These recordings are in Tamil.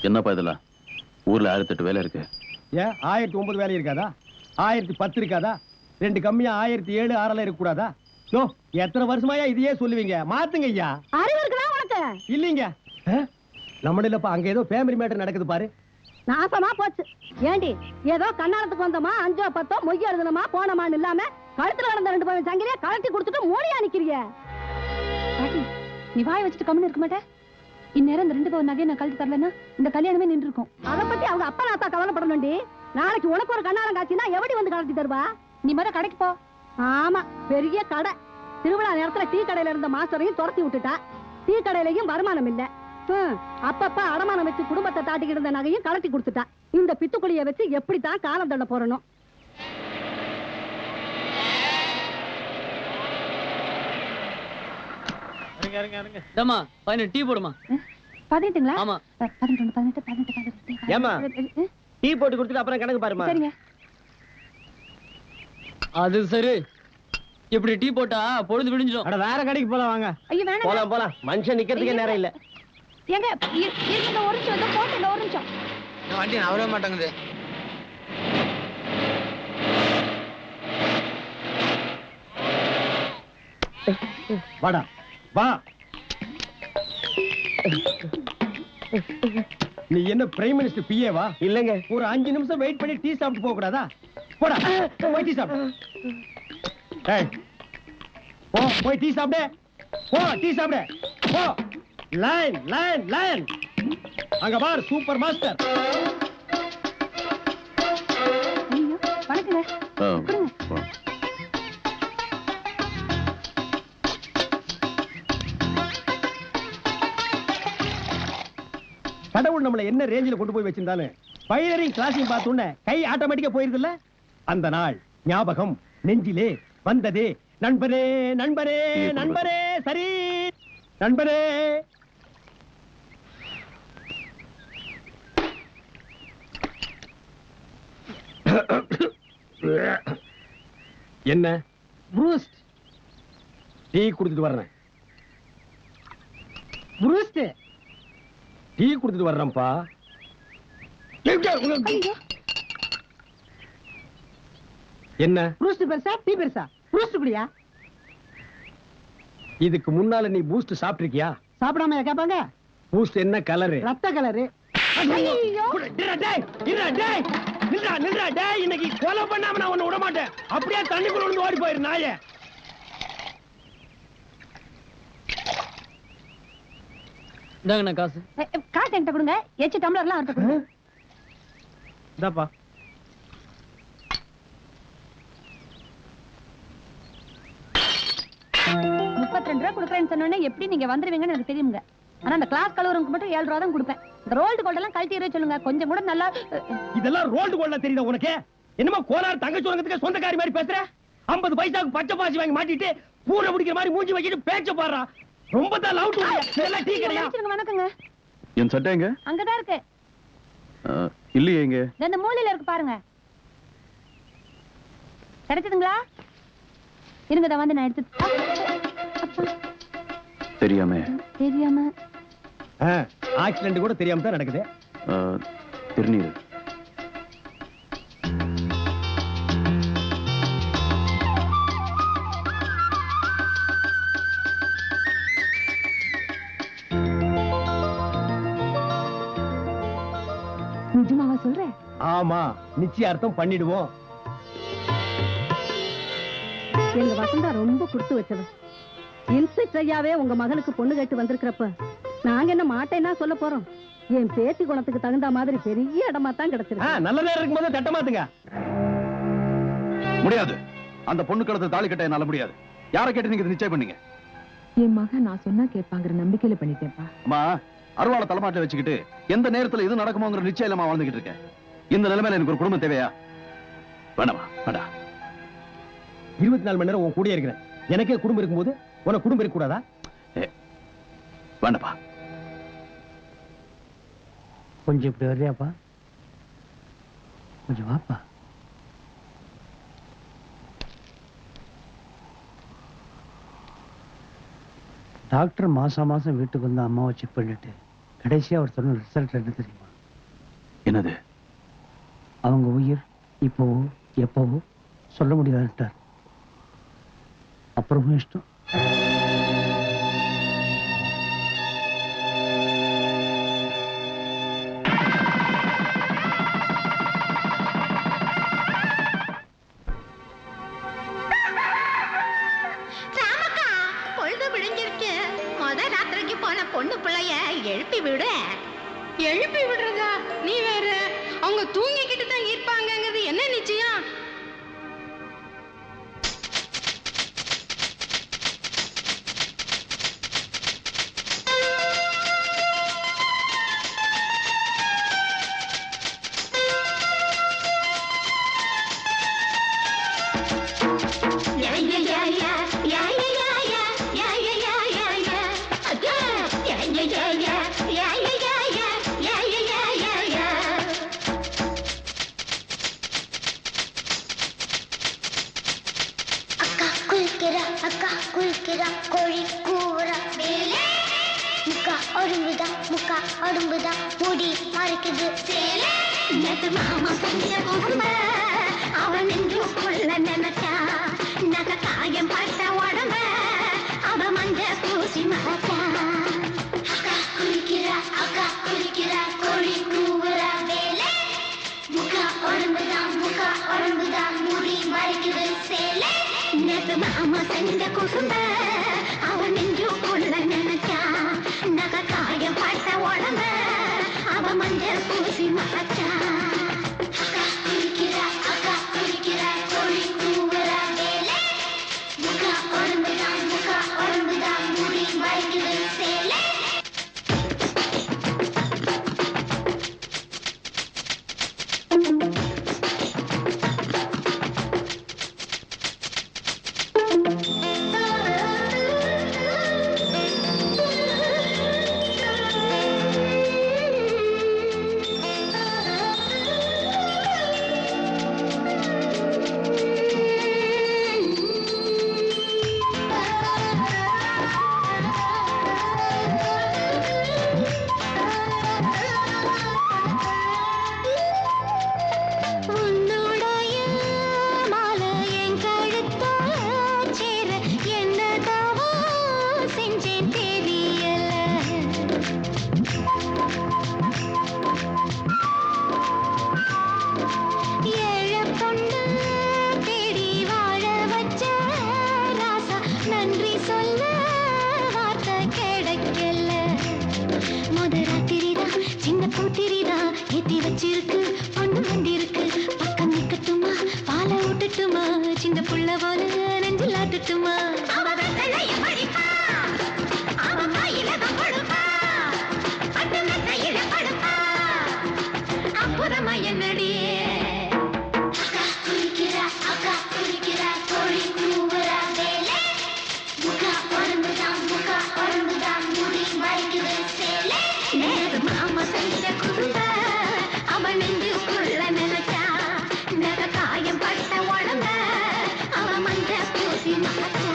என்னப்பா இதெல்லாம்? ஊர்ல 1008 வேலை இருக்கு. ஏன் 1009 வேலை இருக்காதா? 1010 இருக்காதா? 2 கம்மியா 1007 6 இருக்க கூடாதா? யோ, எத்தனை வருஷமாயா இதையே சொல்லுவீங்க? மாத்துங்க ஐயா. அறிவு இருக்குதா உனக்கு? இல்லீங்க. நம்மளப்ப அங்க ஏதோ ஃபேமிலி மேட்டர் நடக்குது பாரு. நாசமா போச்சு. ஏண்டி ஏதோ கண்ணாரத்துக்கு வந்தோமா 5 10 மொய் எழுதணுமா போனமான்னு இல்லாம கழுத்துல கடந்த 2 பவன் சங்கிலிய கழட்டி கொடுத்துட்டு மூளையா நிக்கிறிய. பாட்டி, நீ வாய் வச்சுட்டு கம்முன்னு இருக்க மாட்டே? இந்நேரம் இந்த 2 பவன் நகையை நான் கழட்டி தரலன்னா இந்த கல்யாணமே நின்று இருக்கும். அத பத்தி அவங்க அப்பா நாத்தா கவலைப்படணும்டி. நாளைக்கு உனக்கு ஒரு கண்ணாரம் காட்சினா எப்படி வந்து கழட்டி தருவா? நீ மர கடைக்கு போ. ஆமா, பெரிய கடை. திருவிழா நேரத்துல டீ கடையில இருந்த மாஸ்டரையும் துரத்தி விட்டுட்டா. டீ கடையிலயும் வருமானம் இல்ல. அப்பப்ப அடமானம் வச்சு குடும்பத்தை தாட்டிக்கிட்டு இருந்த நகையும் கலட்டி கொடுத்துட்டா. இந்த பித்துக்குழிய வச்சு எப்படித்தான் காலம் தள்ள போறணும்? டீ போடுமா? 18ங்களா? ஆமா. 11 18 18 ஏமா டீ போட்டு கொடுத்துட்டு அப்புறம் கணக்கு பாருமா. சரிங்க. அது சரி. இப்படி டீ போட்டா பொழுது விடிஞ்சிடும். அட வேற கடைக்கு போலாம் வாங்க. ஐயோ வேணாம். போலாம். மனுஷன் நிக்கிறதுக்கே நேரம் இல்ல. ஏங்க இருங்க, ஒரு நிமிஷம் வந்து போட்டு ஒரு நிமிஷம். வண்டி நவரவே மாட்டேங்குது. வாடா வா. நீ என்ன பிரைம் மினிஸ்டர் பிஏ வா? இல்லங்க, ஒரு 5 நிமிஷம் வெயிட் பண்ணி டீ சாப்பிட்டு போக கூடாதா? போடா போய் டீ சாப்பிடு. டேய் போ, போய் டீ சாப்பிடு. போ டீ சாப்பிடு. போ. Line line line. அங்க பார் சூப்பர் மாஸ்டர். ஐயோ வணக்கங்க. கடவுள் நம்மளை என்ன ரேஞ்சில கொண்டு போய் வச்சிருந்தாலும் பைலரிங் கிளாஸையும் பார்த்தோன்னே கை ஆட்டோமேட்டிக்கா போயிருது இல்ல? அந்த நாள் ஞாபகம் நெஞ்சிலே வந்ததே. நண்பரே நண்பரே நண்பரே. சரி நண்பரே. என்ன ப்ரூஸ்ட் டீ குடிச்சிட்டு வர்றேன். ப்ரூஸ்ட் டீ குடிச்சிட்டு வர்றேன்ப்பா. என்ன ப்ரூஸ்ட் பெருசா டீ பெருசா? ப்ரூஸ்ட் குடியா? இதுக்கு முன்னால நீ பூஸ்ட் சாப்பிட்டிருக்கியா? சாப்பிடாம கேட்பாங்க. பூஸ்ட் என்ன கலரு? ரத்த கலரு. இன்னைக்கு கொலை பண்ணாம நான் உன்னை விட மாட்டேன். அப்படியே தண்ணிக்குள்ள விழுந்து ஓடி போயிரு நாயே. இந்தாங்கண்ணா காசு. காசு என்கிட்ட கொடுங்க. எச்சு டம்ளர்லாம் அவர்கிட்ட கொடுங்க. இந்தாப்பா. ₹32 கொடுக்குறேன்னு சொன்னோன்னே எப்படி நீங்க வந்துருவீங்கன்னு எனக்கு தெரியுங்க. ஆனா அந்த கிளாஸ் கலவருக்கு மட்டும் 7 ரூபா தான் கொடுப்பேன். இந்த ரோல்டு கோல்ட் எல்லாம் கழட்டி சொல்லுங்க. கொஞ்சம் கூட நல்லா. இதெல்லாம் ரோல்டு கோல்ட்ல தெரியுதா உனக்கு? என்னமா கோலார் தங்கச்சி உலகத்துக்கு சொந்தக்காரி மாதிரி பேசுற? 50 பைசாக்கு பச்சை பாசி வாங்கி மாட்டிட்டு பூரை பிடிக்கிற மாதிரி மூஞ்சி வச்சிட்டு பேச்ச பாடுறா. ரொம்ப தான் லவ் டு. இதெல்லாம் டீ கடையா? வணக்கங்க. என் சட்டை எங்க? அங்கதான் இருக்கு. இல்லையே எங்க? இந்த மூலையில இருக்கு பாருங்க. கிடைச்சதுங்களா? இருங்க தான் வந்து நான் எடுத்து. தெரியாம ஆக்சிடென்ட் கூட தெரியாம தான் நடக்குது. திருநீர். நிஜமாவா சொல்றேன்? ஆமா, நிச்சயார்த்தம் பண்ணிடுவோம். எங்க வசந்தா ரொம்ப கொடுத்து வச்சவன். இன்ஸ்பெக்டர் ஐயாவே உங்க மகனுக்கு பொண்ணு கேட்டு வந்திருக்கிறப்ப நாங்க என்ன மாட்டேன்னா சொல்ல போறோம். என் பேத்தி குணத்துக்கு தகுந்த மாதிரி பெரிய இடமா தான் கிடைச்சிருக்கு. நல்ல நேரம் இருக்கும்போது தட்ட மாத்துங்க. முடியாது. அந்த பொண்ணு கழுத்துல தாலி கட்ட என்னால முடியாது. யாரை கேட்டு நீங்க நிச்சயம் பண்ணீங்க? என் மகன் நான் சொன்னா கேட்பாங்கிற நம்பிக்கையில பண்ணிட்டேன்ப்பா. அம்மா, அருவாளை தலைமாட்டில வச்சுக்கிட்டு எந்த நேரத்துல எது நடக்குமோங்கிற நிச்சயம் இல்லாம வாழ்ந்துகிட்டு இருக்கேன். இந்த நிலைமையில எனக்கு ஒரு குடும்பம் தேவையா? வேணாமா? வேண்டாம். 24 மணி நேரம் உன் கூட இருக்கிறேன். எனக்கே குடும்பம் இருக்கும்போது உனக்கு குடும்பம் இருக்க கூடாதா? வேண்டாப்பா. கொஞ்சம் இப்படி வர்றியாப்பா? கொஞ்சம் வாப்பா. டாக்டர் மாசம் வீட்டுக்கு வந்து அம்மாவை செக் பண்ணிட்டு கடைசியா அவர் சொன்ன ரிசல்ட் என்ன தெரியுமா? என்னது? அவங்க உயிர் இப்போ எப்பவோ சொல்ல முடியாதுட்டார். அப்புறமும் இஷ்டம். பொண்ணு பிள்ளைய எழுப்பி விடு. எழுப்பி விடுறதா? நீ வேற, அவங்க தூங்கிக்கிட்டு தான் இருப்பாங்கிறது என்ன நிச்சயம்? கோழி கூவுறா, முக்கா ஒடும்புதா, முக்கா ஒடும்புதா, முடி மறைக்குது சேலை. நேத்து மாமா செஞ்ச குடும்ப அவன் நெஞ்சுக்குள்ள நினைச்சா, நகை காயம் பட்ட உடம்ப அவ மஞ்ச பூசி மறைச்சா. அக்கா குளிக்கிறா, கோழி கூவுறா வேலை. முக்கா ஒடும்புதா, முடி மறைக்குது சேலை. நேத்து மாமா செஞ்ச குடும்ப அவன் நெஞ்சுக்குள்ள நினைச்சா, நகை காயம் பட்ட உடம்ப அவ மஞ்ச பூசி மறைச்சா. அக்கா குளிக்கிறா, கோழி கூவுறா வேலை. முக்கா ஒடும்புதா, முடி மறைக்குது சேலை. சின்ன புள்ள போல நெஞ்சில் ஆட்டுட்டுமா. அப்புறமா என்னடியே அக்கா குளிக்கிறா, கோழி கூவுறா வேலை. முக்கா ஒடும்புதா, முடி மறைக்குது சேலை. நேரு மாமா செஞ்ச குடும்ப அவன் நெஞ்சுக்குள்ள நினைச்சா, நகை காயம் பட்ட உடம்ப அவ மஞ்ச பூசி மறைச்சா.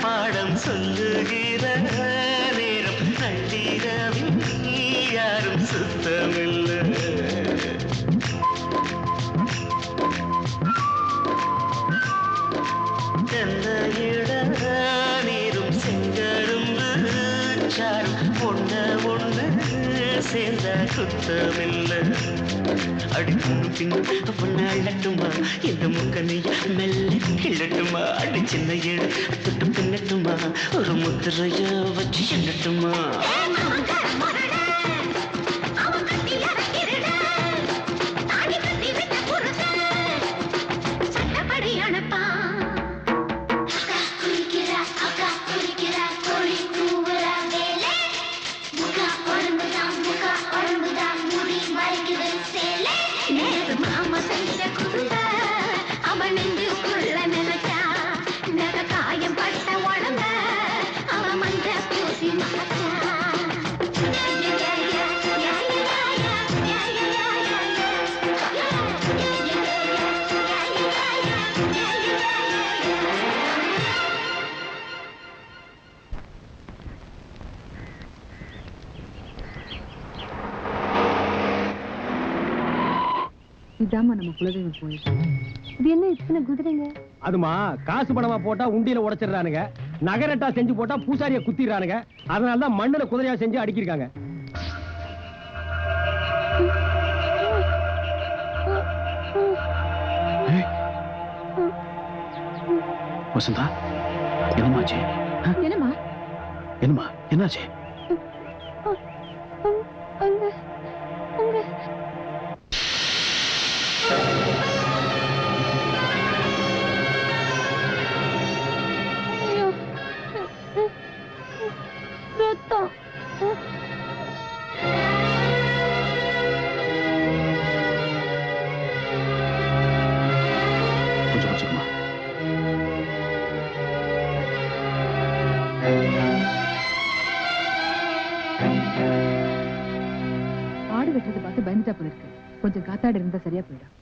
பாடம் சொல்லுகிற நேரம் நள்ளிரவில் யாரும் சுத்தமில்லை. தென்னையிட நீரும் செங்கரும்பு சாரும் ஒண்ணு சேர்ந்த குத்தமில்லை. அடி பொண்ணு பின்னு பொண்ணு அள்ளட்டுமா, இந்த முக்கனைய மெல்ல கிள்ளட்டுமா. அடி சின்ன ஏழு தொட்டு பின்னட்டுமா, ஒரு முத்திரைய வச்சு எண்ணட்டுமா. நேத்து மாமா செஞ்ச குருடா அவன் நெஞ்சுக்குள்ள நினைச்சா நகை காயம் பட்ட உடம்ப அவன் மஞ்ச பூசி மறைச்சா இதாம்மா நம்ம குலதெய்வம் கோயில். இது என்ன இத்தனை குதிரைங்க? அதுமா காசு பணமா போட்டா உண்டியில உடைச்சிடுறானுங்க, நகரட்டா செஞ்சு போட்டா பூசாரிய குத்திடுறானுங்க. அதனாலதான் மண்ணுல குதிரையா செஞ்சு அடிக்கிருக்காங்க. வசந்தா, என்னமாச்சு? என்னம்மா? என்னமா என்னாச்சு? ரத்தம். கொஞ்சம் கொஞ்சமா. ஆடு வெட்டுறதை பார்த்து பயந்துட்டா போல இருக்கு. கொஞ்சம் காத்தாடி இருந்தா சரியா போயிடும்.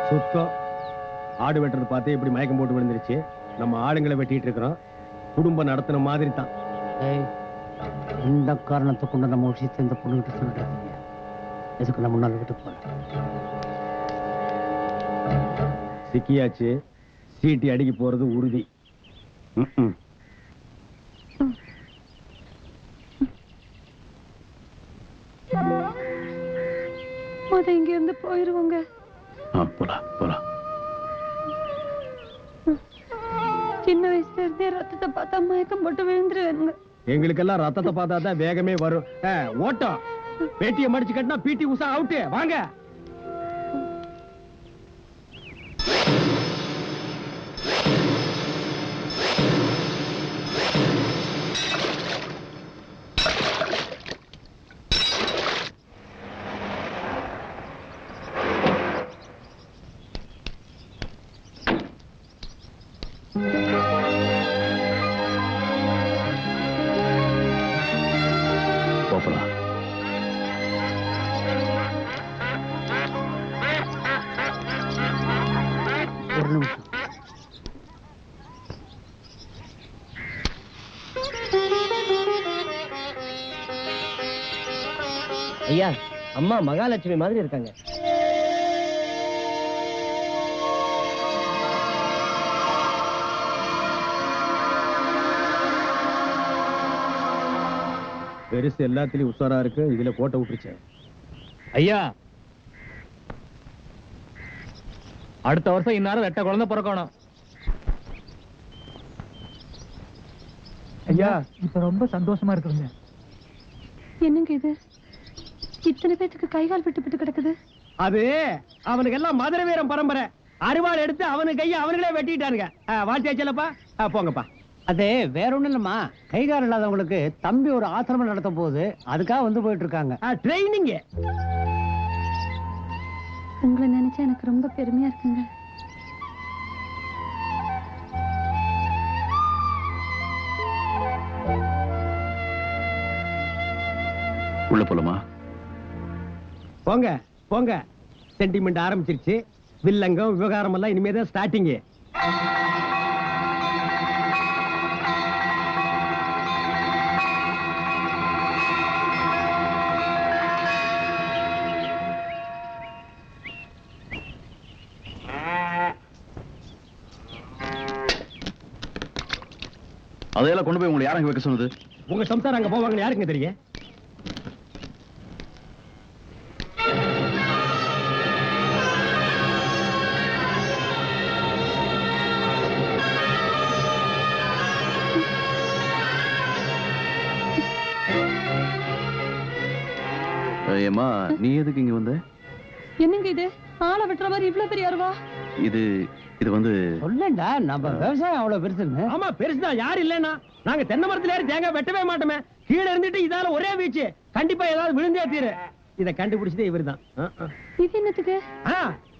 சுத்தம் ஆடு வெட்டுறது பார்த்து இப்படி மயக்கம் போட்டு விழுந்துருச்சு. நம்ம ஆளுங்களை வெட்டிட்டு இருக்கிறோம். குடும்பம் நடத்தின மாதிரி தான். இந்த காரணத்தை கொண்டு நம்ம விஷயத்தை இந்த பொண்ணுகிட்ட சொல்றாதீங்க. எதுக்கு நம்ம முன்னாள் விட்டு போறோம். சிக்கியாச்சு, சீட்டி அடிக்க போறது உறுதி. இங்க இருந்து போயிருவோங்க. போலாம் போலாம். சின்ன வயசுல இருந்தே ரத்தத்தை பார்த்தா மயக்கம் போட்டு விழுந்துருவாங்க. எங்களுக்கெல்லாம் ரத்தத்தை பார்த்தா தான் வேகமே வரும். ஓட்டம் பேட்டியை மடிச்சு கட்டினா பிடி உஷா அவுட்டு. வாங்க. ஒரு நிமிஷம். ஐயா, அம்மா மகாலட்சுமி மாதிரி இருக்காங்க. பெருசு எல்லாத்துலயும் உஷாரா இருக்கு. இதுல கோட்டை விட்டுருச்சு. ஐயா, அடுத்த வருஷம் இந்நேரம் 2 குழந்தை பிறக்கணும். ஐயா, இப்ப ரொம்ப சந்தோஷமா இருக்குங்க. என்னங்க இது? இத்தனை பேத்துக்கு கைகால் விட்டு கிடக்குது. அது அவனுக்கு எல்லாம் மதுரை வீரம் பரம்பரை. அருவாள் எடுத்து அவனுக்கு கையை அவனுங்களே வெட்டிட்டானுங்க. வாழ்த்தியாச்சலப்பா, போங்கப்பா. அது வேற ஒண்ணும் இல்லம்மா. கைகாரம் இல்லாதவங்களுக்கு தம்பி ஒரு ஆசிரமம் நடத்த போகுது. அதுக்காக வந்து போயிட்டு இருக்காங்க. ட்ரைனிங். உங்களை நினைச்சா எனக்கு ரொம்ப பெருமையா இருக்குங்க. உள்ள போலாமா? போங்க போங்க. சென்டிமெண்ட் ஆரம்பிச்சிருச்சு. வில்லங்கம் விவகாரம் எல்லாம் இனிமேதான் ஸ்டார்டிங். அதையெல்லாம் கொண்டு போய் உங்களை யாரங்க வைக்க சொன்னது? உங்க சம்சாரம் அங்க போவாங்கன்னு யாருக்குங்க தெரியும்? ஏம்மா, நீ எதுக்கு இங்க வந்த? என்னங்க இது? ஆளை வெட்டுற மாதிரி இவ்வளவு பெரிய அருவா. இது இது வந்து சொல்லண்டா நம்ம விவசாயம் அவ்வளவு பெருசுன்னு. ஆமா பெருசுதான், யாரு இல்லன்னா நாங்க தென்னை மரத்துல ஏறி தேங்காய் வெட்டவே மாட்டோமே. கீழே இருந்துட்டு இதால ஒரே வீச்சு, கண்டிப்பா ஏதாவது விழுந்தே தீரு. இத கண்டுபிடிச்சதே இவர்தான். இது என்னத்துக்கு?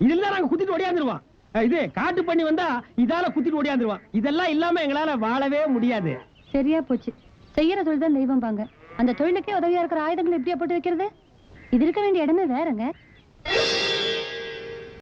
இதுல நாங்க குத்திட்டு ஓடியாந்துருவோம். இது காட்டு பண்ணி வந்தா இதால குத்திட்டு ஓடியாந்துருவோம். இதெல்லாம் இல்லாம எங்களால வாழவே முடியாது. சரியா போச்சு. செய்யற தொழில் தான் தெய்வம் பாங்க. அந்த தொழிலுக்கே உதவியா இருக்கிற ஆயுதங்களை எப்படியா போட்டு வைக்கிறது? இது இருக்க வேண்டிய இடமே வேறங்க.